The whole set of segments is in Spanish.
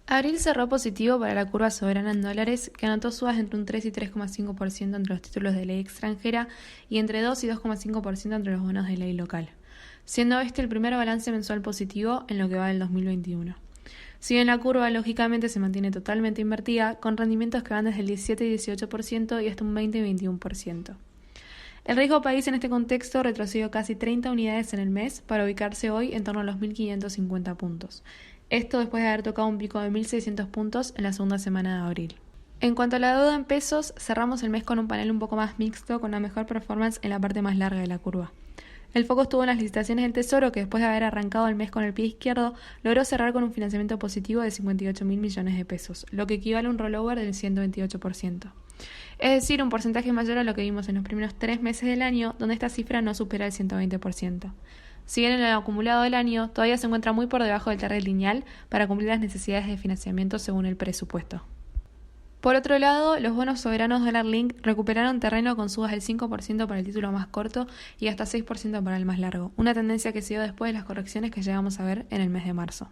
Abril cerró positivo para la curva soberana en dólares, que anotó subas entre un 3 y 3,5% entre los títulos de ley extranjera y entre 2 y 2,5% entre los bonos de ley local, siendo este el primer balance mensual positivo en lo que va del 2021. Si bien la curva lógicamente se mantiene totalmente invertida, con rendimientos que van desde el 17 y 18% y hasta un 20 y 21%. El riesgo país en este contexto retrocedió casi 30 unidades en el mes para ubicarse hoy en torno a los 1.550 puntos. Esto después de haber tocado un pico de 1.600 puntos en la segunda semana de abril. En cuanto a la deuda en pesos, cerramos el mes con un panel un poco más mixto, con una mejor performance en la parte más larga de la curva. El foco estuvo en las licitaciones del Tesoro, que después de haber arrancado el mes con el pie izquierdo, logró cerrar con un financiamiento positivo de 58.000 millones de pesos, lo que equivale a un rollover del 128%. Es decir, un porcentaje mayor a lo que vimos en los primeros 3 meses del año, donde esta cifra no supera el 120%. Si bien en el acumulado del año todavía se encuentra muy por debajo del target lineal para cumplir las necesidades de financiamiento según el presupuesto. Por otro lado, los bonos soberanos Dollar Link recuperaron terreno con subas del 5% para el título más corto y hasta 6% para el más largo, una tendencia que se dio después de las correcciones que llegamos a ver en el mes de marzo.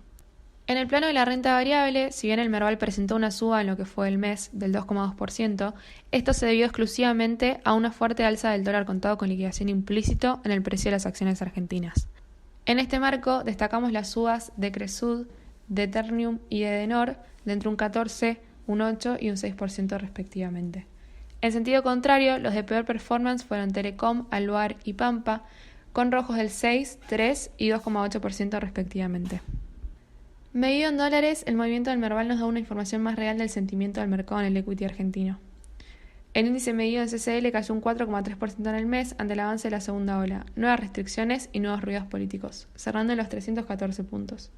En el plano de la renta variable, si bien el Merval presentó una suba en lo que fue el mes del 2,2%, esto se debió exclusivamente a una fuerte alza del dólar contado con liquidación implícito en el precio de las acciones argentinas. En este marco, destacamos las subas de Cresud, de Ternium y de Edenor de entre un 14%, un 8% y un 6% respectivamente. En sentido contrario, los de peor performance fueron Telecom, Aluar y Pampa, con rojos del 6%, 3% y 2,8% respectivamente. Medido en dólares, el movimiento del Merval nos da una información más real del sentimiento del mercado en el equity argentino. El índice medido en CCL cayó un 4,3% en el mes ante el avance de la segunda ola, nuevas restricciones y nuevos ruidos políticos, cerrando en los 314 puntos.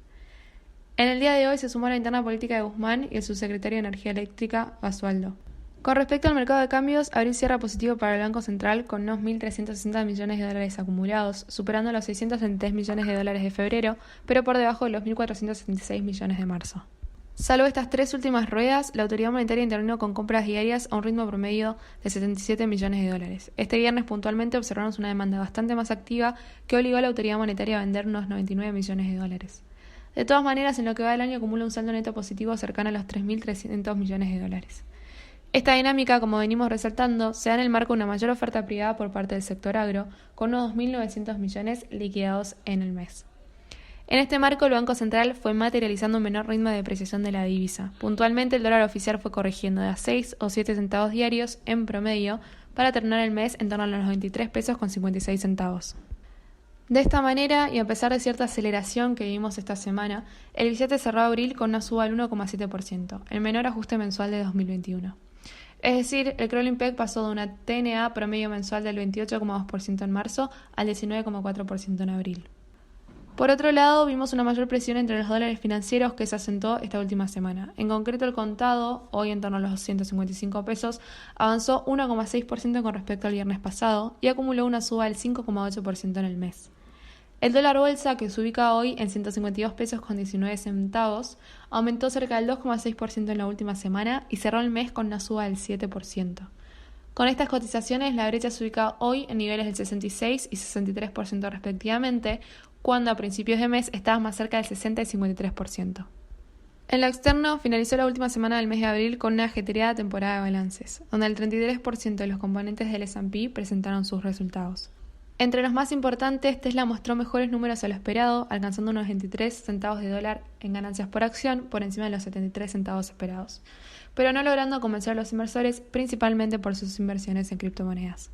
En el día de hoy se sumó la interna política de Guzmán y el subsecretario de Energía Eléctrica, Basualdo. Con respecto al mercado de cambios, abril cierra positivo para el Banco Central con unos 1.360 millones de dólares acumulados, superando los 673 millones de dólares de febrero, pero por debajo de los 1.476 millones de marzo. Salvo estas tres últimas ruedas, la autoridad monetaria intervino con compras diarias a un ritmo promedio de 77 millones de dólares. Este viernes puntualmente observamos una demanda bastante más activa que obligó a la autoridad monetaria a vender unos 99 millones de dólares. De todas maneras, en lo que va del año acumula un saldo neto positivo cercano a los 3.300 millones de dólares. Esta dinámica, como venimos resaltando, se da en el marco de una mayor oferta privada por parte del sector agro, con unos 2.900 millones liquidados en el mes. En este marco, el Banco Central fue materializando un menor ritmo de depreciación de la divisa. Puntualmente, el dólar oficial fue corrigiendo de a 6 o 7 centavos diarios en promedio para terminar el mes en torno a los 23 pesos con 56 centavos. De esta manera, y a pesar de cierta aceleración que vimos esta semana, el billete cerró abril con una suba del 1,7%, el menor ajuste mensual de 2021. Es decir, el crawling peg pasó de una TNA promedio mensual del 28,2% en marzo al 19,4% en abril. Por otro lado, vimos una mayor presión entre los dólares financieros que se asentó esta última semana. En concreto, el contado, hoy en torno a los 155 pesos, avanzó 1,6% con respecto al viernes pasado y acumuló una suba del 5,8% en el mes. El dólar bolsa, que se ubica hoy en 152 pesos con 19 centavos, aumentó cerca del 2,6% en la última semana y cerró el mes con una suba del 7%. Con estas cotizaciones, la brecha se ubica hoy en niveles del 66 y 63% respectivamente, cuando a principios de mes estaba más cerca del 60 y 53%. En lo externo, finalizó la última semana del mes de abril con una ajetreada temporada de balances, donde el 33% de los componentes del S&P presentaron sus resultados. Entre los más importantes, Tesla mostró mejores números a lo esperado, alcanzando unos 23 centavos de dólar en ganancias por acción, por encima de los 73 centavos esperados, pero no logrando convencer a los inversores, principalmente por sus inversiones en criptomonedas.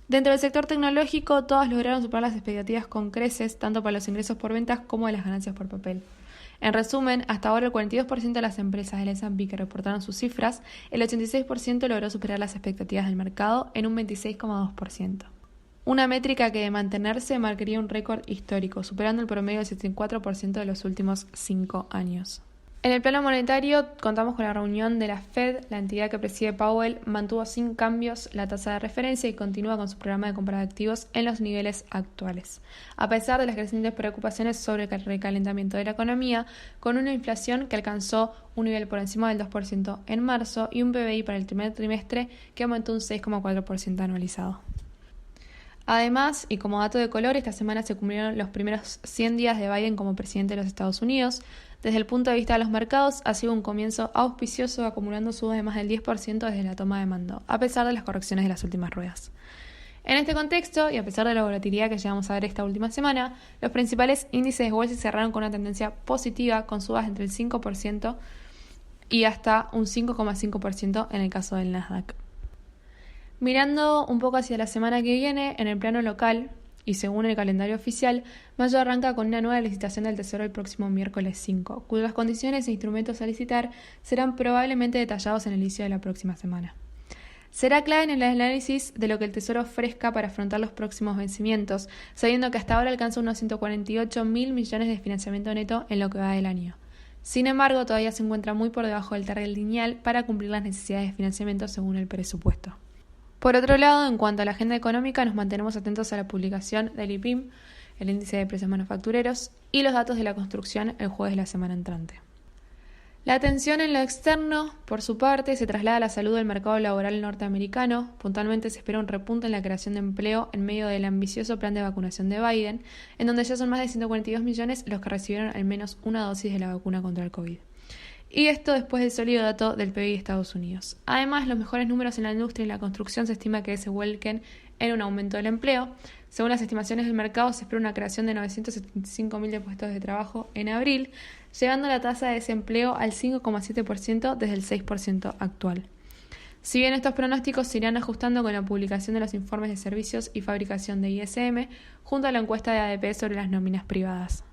Dentro del sector tecnológico, todas lograron superar las expectativas con creces, tanto para los ingresos por ventas como de las ganancias por papel. En resumen, hasta ahora el 42% de las empresas del S&P que reportaron sus cifras, el 86% logró superar las expectativas del mercado en un 26,2%. Una métrica que de mantenerse marcaría un récord histórico, superando el promedio del 74% de los últimos 5 años. En el plano monetario, contamos con la reunión de la Fed. La entidad que preside Powell mantuvo sin cambios la tasa de referencia y continúa con su programa de compra de activos en los niveles actuales, a pesar de las crecientes preocupaciones sobre el recalentamiento de la economía, con una inflación que alcanzó un nivel por encima del 2% en marzo y un PBI para el primer trimestre que aumentó un 6,4% anualizado. Además, y como dato de color, esta semana se cumplieron los primeros 100 días de Biden como presidente de los Estados Unidos, Desde el punto de vista de los mercados, ha sido un comienzo auspicioso, acumulando subas de más del 10% desde la toma de mando, a pesar de las correcciones de las últimas ruedas. En este contexto, y a pesar de la volatilidad que llegamos a ver esta última semana, los principales índices de Wall Street cerraron con una tendencia positiva, con subas entre el 5% y hasta un 5,5% en el caso del Nasdaq. Mirando un poco hacia la semana que viene, en el plano local, y según el calendario oficial, mayo arranca con una nueva licitación del Tesoro el próximo miércoles 5, cuyas condiciones e instrumentos a licitar serán probablemente detallados en el inicio de la próxima semana. Será clave en el análisis de lo que el Tesoro ofrezca para afrontar los próximos vencimientos, sabiendo que hasta ahora alcanza unos 148.000 millones de financiamiento neto en lo que va del año. Sin embargo, todavía se encuentra muy por debajo del target lineal para cumplir las necesidades de financiamiento según el presupuesto. Por otro lado, en cuanto a la agenda económica, nos mantenemos atentos a la publicación del IPIM, el índice de precios manufactureros, y los datos de la construcción el jueves de la semana entrante. La atención en lo externo, por su parte, se traslada a la salud del mercado laboral norteamericano. Puntualmente se espera un repunte en la creación de empleo en medio del ambicioso plan de vacunación de Biden, en donde ya son más de 142 millones los que recibieron al menos una dosis de la vacuna contra el COVID. Y esto después del sólido dato del PIB de Estados Unidos. Además, los mejores números en la industria y la construcción se estima que se vuelquen en un aumento del empleo. Según las estimaciones del mercado, se espera una creación de 975.000 de puestos de trabajo en abril, llevando la tasa de desempleo al 5,7% desde el 6% actual. Si bien estos pronósticos se irán ajustando con la publicación de los informes de servicios y fabricación de ISM, junto a la encuesta de ADP sobre las nóminas privadas.